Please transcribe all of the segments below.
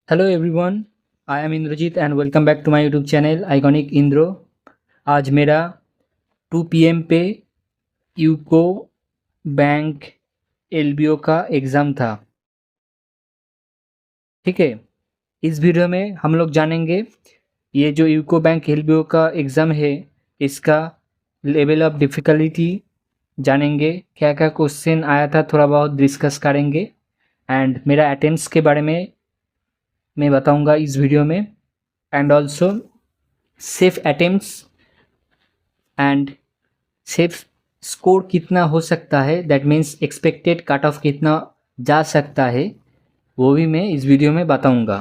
Hello everyone, I am Indrajit and welcome back to my YouTube channel iconic Indro. आज मेरा 2 PM पे UCO bank LBO का exam था। ठीक है, इस वीडियो में हम लोग जानेंगे ये जो यूको बैंक एलबीओ का एग्ज़ाम है, इसका लेवल ऑफ डिफ़िकल्टी जानेंगे, क्या क्या क्वेश्चन आया था थोड़ा बहुत डिस्कस करेंगे एंड मेरा अटेम्प्ट्स के बारे में मैं बताऊंगा इस वीडियो में and also safe attempts and safe score कितना हो सकता है, that means expected cut off कितना जा सकता है, वो भी मैं इस वीडियो में बताऊंगा।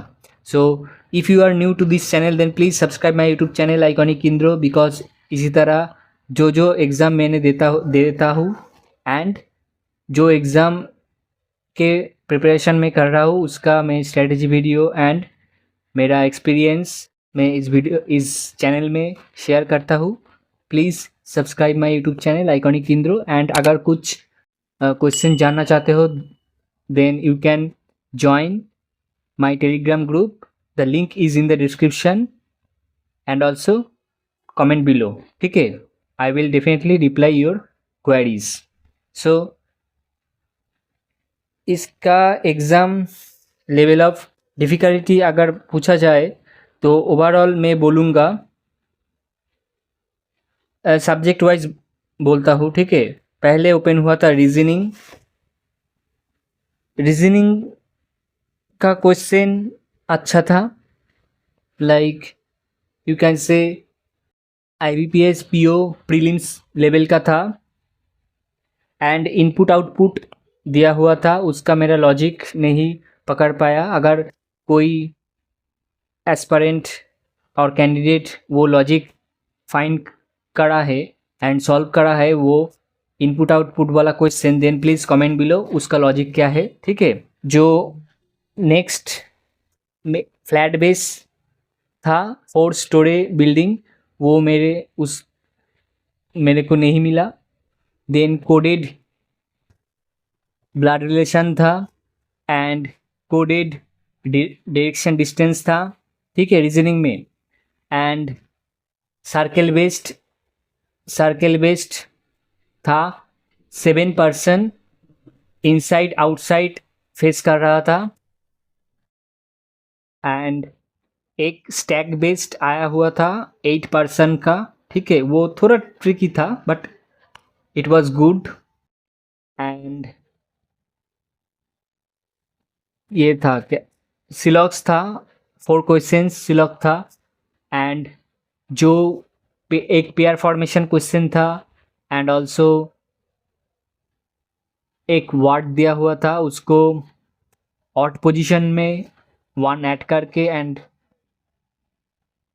So if you are new to this channel then please subscribe my YouTube channel iconic Indro, because इसी तरह जो एग्ज़ाम मैंने देता हूँ एंड जो एग्ज़ाम के प्रिपरेशन में कर रहा हूँ उसका मैं स्ट्रेटजी वीडियो एंड मेरा एक्सपीरियंस मैं इस चैनल में शेयर करता हूँ। Please subscribe my YouTube channel iconic Indro and अगर कुछ क्वेश्चन जानना चाहते हो then you can join my Telegram group, the link is in the description and also comment below. ठीक है, I will definitely reply your queries. So इसका exam level of difficulty अगर पूछा जाए तो ओवरऑल मैं बोलूँगा सब्जेक्ट वाइज बोलता हूँ। ठीक है, पहले ओपन हुआ था रीजनिंग। रीजनिंग का क्वेश्चन अच्छा था, like you can say IBPS PO prelims level का था एंड इनपुट आउटपुट दिया हुआ था, उसका मेरा लॉजिक नहीं पकड़ पाया। अगर कोई एस्पायरेंट और कैंडिडेट वो लॉजिक फाइंड करा है एंड सॉल्व करा है वो इनपुट आउटपुट वाला question, then please comment below उसका लॉजिक क्या है। ठीक है, जो नेक्स्ट में फ्लैट बेस था 4 स्टोरी बिल्डिंग, वो मेरे को नहीं मिला। देन कोडेड ब्लड रिलेशन था एंड कोडेड डायरेक्शन डिस्टेंस था। ठीक है, रीजनिंग में एंड सर्कल बेस्ड था। 7 पर्सन इनसाइड आउटसाइड फेस कर रहा था एंड एक स्टैक बेस्ड आया हुआ था 8 पर्सन का। ठीक है, वो थोड़ा ट्रिकी था but it was good and ये था क्या, सिलॉक्स था। 4 क्वेश्चंस सिलॉक था एंड जो एक पेयर फॉर्मेशन क्वेश्चन था एंड ऑल्सो एक वर्ड दिया हुआ था, उसको ऑट पोजीशन में 1 ऐड करके एंड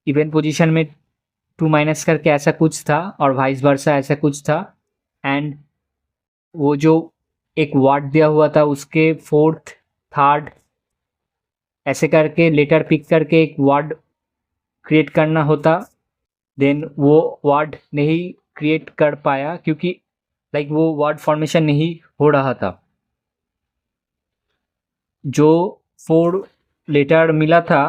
इवन पोजीशन में 2 माइनस करके ऐसा कुछ था और वाइस वर्सा ऐसा कुछ था एंड वो जो एक वर्ड दिया हुआ था उसके फोर्थ थर्ड ऐसे करके लेटर पिक करके एक वर्ड क्रिएट करना होता, देन वो वर्ड नहीं क्रिएट कर पाया क्योंकि लाइक वो वर्ड फॉर्मेशन नहीं हो रहा था। जो 4 लेटर मिला था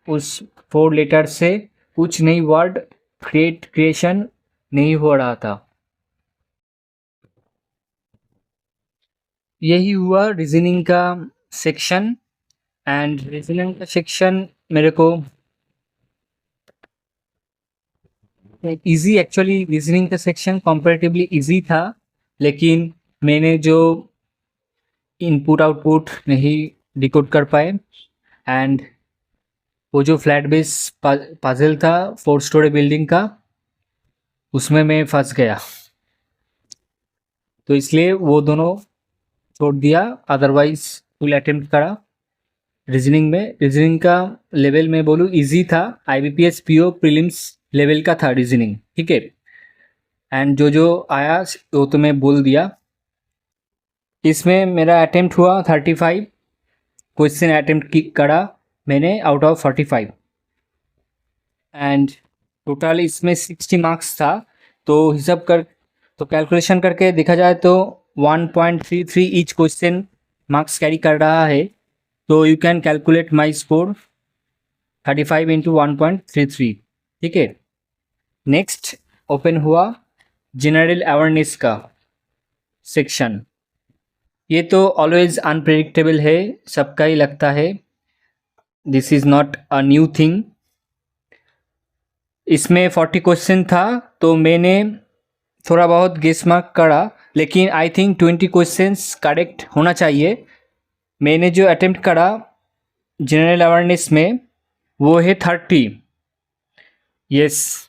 उस 4 लेटर से कुछ नई वर्ड क्रिएशन नहीं हो रहा था। यही हुआ रीजनिंग का सेक्शन एंड रीजनिंग का सेक्शन मेरे को इजी, एक्चुअली रीजनिंग का सेक्शन कंपैरेटिवली इजी था, लेकिन मैंने जो इनपुट आउटपुट नहीं डिकोड कर पाए एंड वो जो फ्लैट बेस पजल था 4 स्टोरी बिल्डिंग का उसमें मैं फंस गया, तो इसलिए वो दोनों छोड़ दिया, अदरवाइज फुल अटेम्प्ट करा। रीजनिंग का लेवल में बोलूँ इजी था, IBPS PO प्रीलिम्स लेवल का था रीजनिंग। ठीक है, एंड जो आया वो तो मैं बोल दिया। इसमें मेरा अटेम्प्ट हुआ 35 क्वेश्चन अटेम्प्ट करा मैंने आउट ऑफ 45 एंड टोटल इसमें 60 मार्क्स था। तो हिसाब कर तो कैलकुलेशन करके देखा जाए तो 1.33 ईच क्वेश्चन मार्क्स कैरी कर रहा है, तो you can calculate my score 35 into 1.33, ठीक है। नेक्स्ट ओपन हुआ जनरल अवेयरनेस का सेक्शन। ये तो ऑलवेज अनप्रेडिक्टेबल है, सबका ही लगता है, this is not a new thing. इसमें 40 क्वेश्चन था, तो मैंने थोड़ा बहुत गेस मार्क करा, लेकिन आई थिंक 20 क्वेश्चंस करेक्ट होना चाहिए। मैंने जो अटेम्प्ट करा जनरल अवेयरनेस में वो है 30। यस,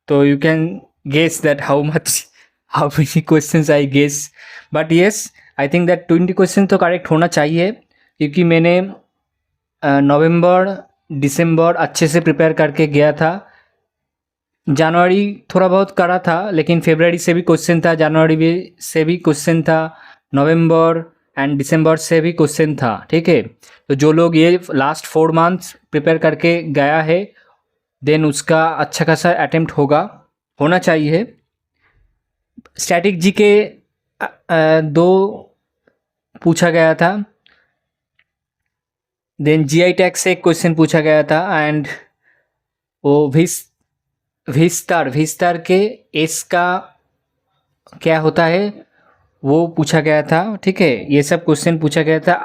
तो you can guess that how many questions I guess, but yes I think that 20 question तो करेक्ट होना चाहिए, क्योंकि मैंने नवंबर दिसंबर अच्छे से प्रिपेयर करके गया था। जनवरी थोड़ा बहुत करा था, लेकिन फरवरी से भी क्वेश्चन था, जनवरी भी से भी क्वेश्चन था, नवंबर एंड दिसंबर से भी क्वेश्चन था, ठीक है। तो जो लोग ये लास्ट 4 मंथ्स प्रिपेयर करके गया है, देन उसका अच्छा खासा अटेम्प्ट होना चाहिए। स्टैटिक जी के 2 पूछा गया था, देन जीआई टैक्स से एक क्वेश्चन पूछा गया था, एंड वो विस्तार के एस का क्या होता है वो पूछा गया था, ठीक है। ये सब क्वेश्चन पूछा गया था।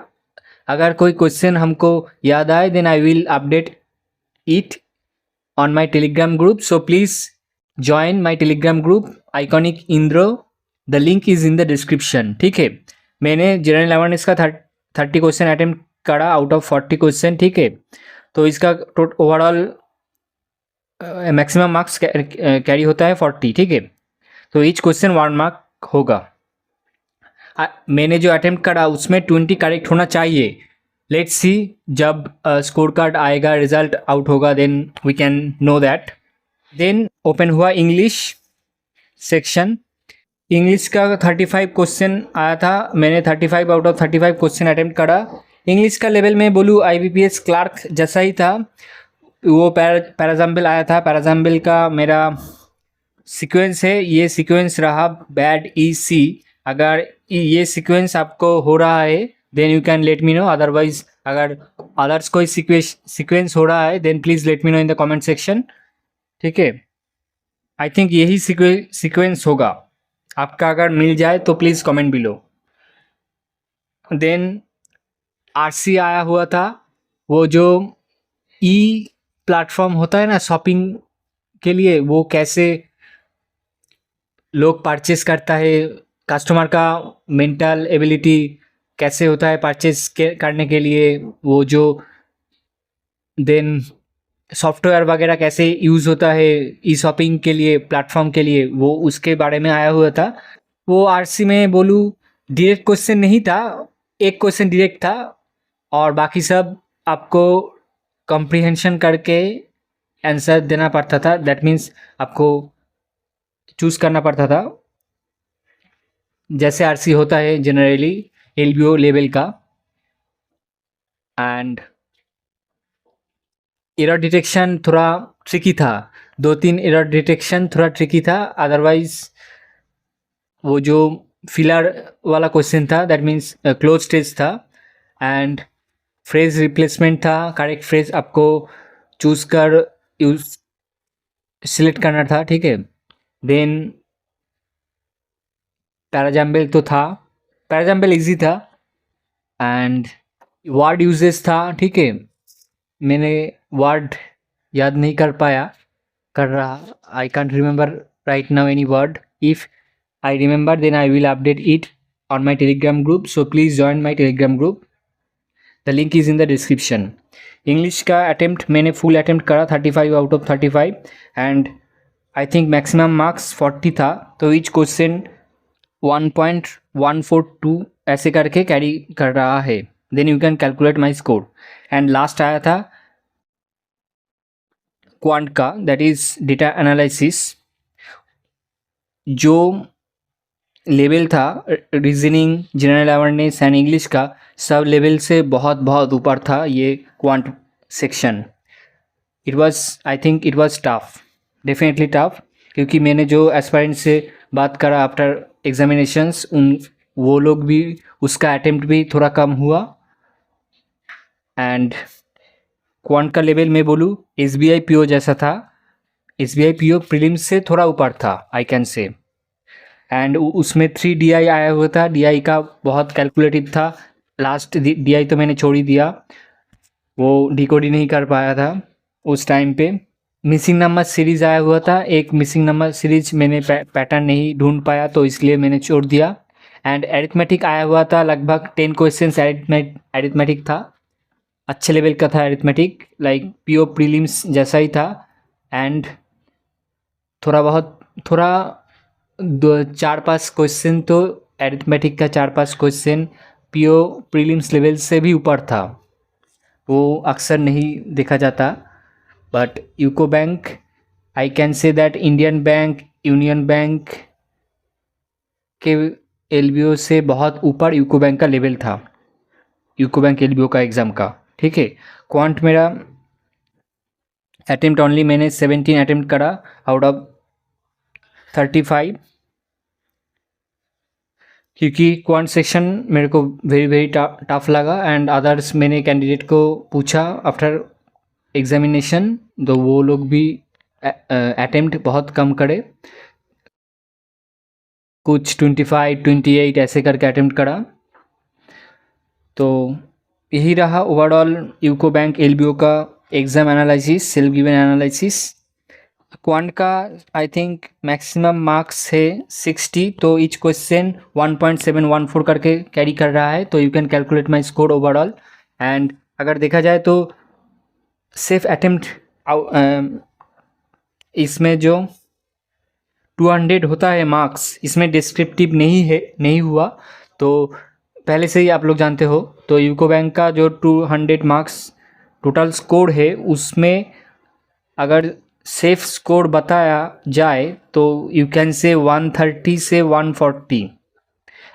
अगर कोई क्वेश्चन हमको याद आए, then I will update it on my Telegram group, so please join my Telegram group iconic Indro, the link is in the description, ठीक है। मैंने जनरल अवेयरनेस का 30 क्वेश्चन अटेम्प्ट करा आउट ऑफ 40 क्वेश्चन, ठीक है। तो इसका ओवरऑल मैक्सिमम मार्क्स कैरी होता है 40, ठीक है। तो ईच क्वेश्चन 1 मार्क होगा। मैंने जो अटेम्प्ट करा उसमें 20 करेक्ट होना चाहिए। लेट्स सी, जब स्कोर कार्ड आएगा, रिजल्ट आउट होगा, then we can know that. Then open हुआ इंग्लिश सेक्शन। इंग्लिश का 35 क्वेश्चन आया था, मैंने 35 आउट ऑफ 35 क्वेश्चन अटेम्प्ट करा। इंग्लिश का लेवल में बोलूँ IBPS क्लार्क जैसा ही था। वो पैराजाम्बल आया था, पैराजाम्बल का मेरा सीक्वेंस है, ये सीक्वेंस रहा बैड EC। अगर ये सीक्वेंस आपको हो रहा है, then you can let me know, otherwise अगर अदर्स कोई सीक्वेंस हो रहा है, then please let me know in the comment section, ठीक है। आई थिंक यही सीक्वेंस होगा, आपका अगर मिल जाए तो please comment below. Then RC आया हुआ था, वो जो प्लेटफॉर्म होता है ना शॉपिंग के लिए, वो कैसे लोग परचेस करता है, कस्टमर का मेंटल एबिलिटी कैसे होता है परचेस करने के लिए, वो जो देन सॉफ्टवेयर वगैरह कैसे यूज़ होता है शॉपिंग के लिए, प्लेटफॉर्म के लिए, वो उसके बारे में आया हुआ था। वो RC में बोलूँ डायरेक्ट क्वेश्चन नहीं था, एक क्वेश्चन डायरेक्ट था, और बाकी सब आपको कॉम्प्रिहेंशन करके आंसर देना पड़ता था। दैट मीन्स आपको चूज़ करना पड़ता था, जैसे RC होता है जनरली LBO लेवल का। एंड एरर डिटेक्शन थोड़ा ट्रिकी था, 2-3 एरर डिटेक्शन थोड़ा ट्रिकी था, अदरवाइज वो जो फिलर वाला क्वेश्चन था, दैट मीन्स क्लोज स्टेज था। एंड फ्रेज रिप्लेसमेंट था, करेक्ट फ्रेज आपको चूज़ कर यूज सिलेक्ट करना था, ठीक है। देन पैराजाम्बल तो था, पैराजाम्बल इजी था, एंड वर्ड यूजेस था, ठीक है। मैंने वर्ड याद नहीं कर रहा, I can't remember right now any word. If I remember then I will update it on my Telegram group, so please join my Telegram group, the link is in the description. English का attempt मैंने full attempt करा 35 out of 35, and I think maximum marks 40 था, तो each question 1.142 ऐसे करके carry कर रहा है। Then you can calculate my score. And last आया था क्वांट का, दैट इज़ डेटा एनालिसिस। जो लेवल था reasoning, general awareness and English का, सब लेवल से बहुत बहुत ऊपर था ये quant section. It was, I think it was tough, definitely tough, क्योंकि मैंने जो एस्पायरेंट से बात करा आफ्टर एग्जामिनेशंस, वो लोग भी, उसका अटेम्प्ट भी थोड़ा कम हुआ। एंड क्वांट का लेवल मैं बोलूँ SBI PO जैसा था, SBI PO प्रीलिम्स से थोड़ा ऊपर था आई कैन से। एंड उसमें 3 DI आया हुआ था, DI का बहुत कैलकुलेटिव था। लास्ट DI तो मैंने छोड़ ही दिया, वो डिकोड ही नहीं कर पाया था उस टाइम पे। मिसिंग नंबर सीरीज़ आया हुआ था, एक मिसिंग नंबर सीरीज मैंने पैटर्न नहीं ढूंढ पाया तो इसलिए मैंने छोड़ दिया। एंड एरिथमेटिक आया हुआ था, लगभग 10 क्वेश्चंस एरिथमेटिक था, अच्छे लेवल का था एरिथमेटिक, लाइक PO प्रीलिम्स जैसा ही था। एंड थोड़ा 4-5 क्वेश्चन तो एरिथमेटिक का 4-5 क्वेश्चन PO प्रीलिम्स लेवल से भी ऊपर था, वो अक्सर नहीं देखा जाता। But UCO bank, I can say that Indian bank, union bank के LBO से बहुत ऊपर यूको बैंक का लेवल था, यूको बैंक LBO का एग्ज़ाम का। ठीक है, क्वांट मेरा अटेम्प्ट ओनली मैंने 17 अटेम्प्ट करा आउट ऑफ 35, क्योंकि क्वांट सेक्शन मेरे को वेरी टफ लगा। एंड अदर्स मैंने कैंडिडेट को पूछा आफ्टर एग्जामिनेशन, तो वो लोग भी अटेम्प्ट बहुत कम करे, कुछ 25, 28 ऐसे करके अटेम्प्ट करा। तो यही रहा ओवरऑल यूको बैंक LBO का exam analysis, self given analysis. Quant का आई थिंक मैक्सिमम मार्क्स है 60, तो ईच क्वेश्चन 1.714 करके कैरी कर रहा है, तो you can calculate my score overall. And अगर देखा जाए तो सेफ अटेम्प्ट इसमें जो 200 होता है मार्क्स, इसमें डिस्क्रिप्टिव नहीं हुआ, तो पहले से ही आप लोग जानते हो। तो यूको बैंक का जो 200 मार्क्स टोटल स्कोर है, उसमें अगर सेफ स्कोर बताया जाए तो यू कैन से 130 से 140।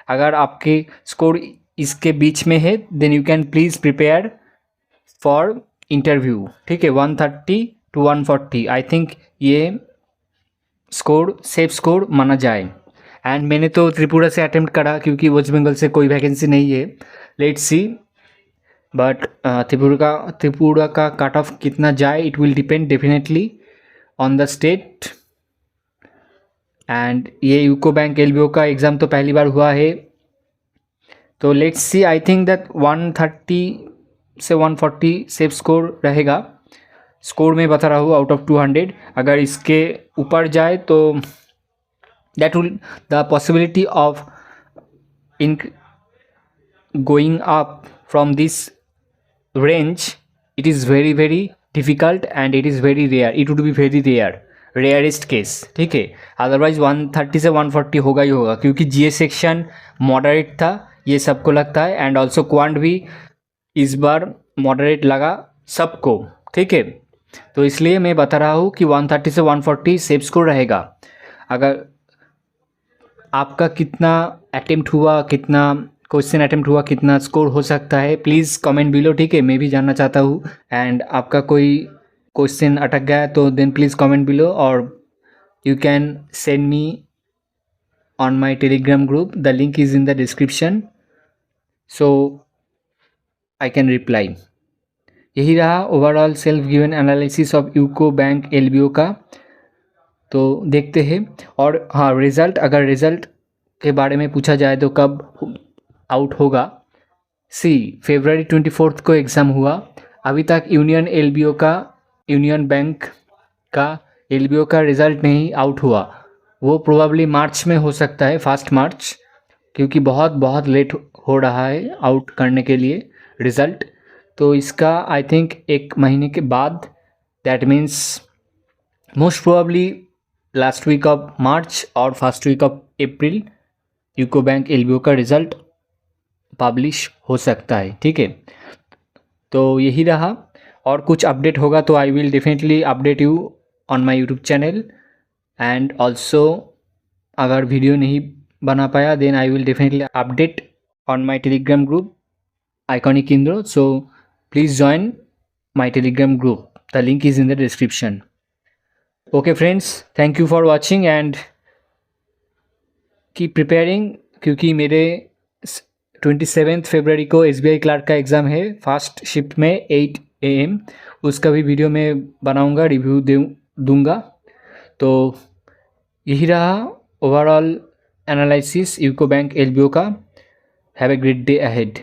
अगर आपके स्कोर इसके बीच में है then you can please prepare for interview. ठीक है, 130 to 140 आई थिंक ये स्कोर सेफ स्कोर माना जाए। एंड मैंने तो त्रिपुरा से अटेम्प्ट करा क्योंकि वेस्ट बंगाल से कोई वैकेंसी नहीं है, लेट्स सी। बट त्रिपुरा का कट ऑफ कितना जाए, it will depend definitely on the state. And ये यूको बैंक LBO का एग्ज़ाम तो पहली बार हुआ है, तो let's see. I think that 130 से 140 सेफ स्कोर रहेगा, स्कोर में बता रहा हूँ आउट ऑफ 200। अगर इसके ऊपर जाए तो that will the possibility of in going up from this range, it is very difficult and it is very rare, it would be very rarest case. ठीक है, अदरवाइज 130 से 140 होगा ही होगा, क्योंकि GS सेक्शन मॉडरेट था ये सबको लगता है। एंड ऑल्सो क्वांट भी इस बार मॉडरेट लगा सबको। ठीक है, तो इसलिए मैं बता रहा हूँ कि 130 से 140 सेफ स्कोर रहेगा। अगर आपका कितना अटेम्प्ट हुआ, कितना क्वेश्चन अटेम्प्ट हुआ, कितना स्कोर हो सकता है, प्लीज़ कमेंट बिलो। ठीक है, मैं भी जानना चाहता हूँ। एंड आपका कोई क्वेश्चन अटक गया है तो देन प्लीज़ कमेंट बिलो, और you can send me on my Telegram group, the link is in the description, so I can reply. यही रहा overall self given analysis of UCO bank LBO का। तो देखते हैं। और हाँ, रिज़ल्ट, अगर रिज़ल्ट के बारे में पूछा जाए तो कब आउट होगा, February 24 को एग्ज़ाम हुआ। अभी तक यूनियन बैंक का LBO का रिज़ल्ट नहीं आउट हुआ, वो प्रोबेबली मार्च में हो सकता है, फर्स्ट मार्च, क्योंकि बहुत लेट हो रहा है आउट करने के लिए रिज़ल्ट। तो इसका आई थिंक 1 महीने के बाद, that means most probably last week of March और first week of April UCO bank LBO का रिज़ल्ट पब्लिश हो सकता है। ठीक है, तो यही रहा। और कुछ अपडेट होगा तो I will definitely update you on my YouTube channel. And also अगर वीडियो नहीं बना पाया then I will definitely update on my Telegram group iconic Indro, so please join my Telegram group, the link is in the description. Okay friends, thank you for watching and keep preparing, क्योंकि मेरे 27 फरवरी को SBI clerk का exam है, first shift में 8 AM, उसका भी video मैं बनाऊंगा, रिव्यू दूंगा। तो यही रहा overall analysis UCO bank LBO का। Have a great day ahead.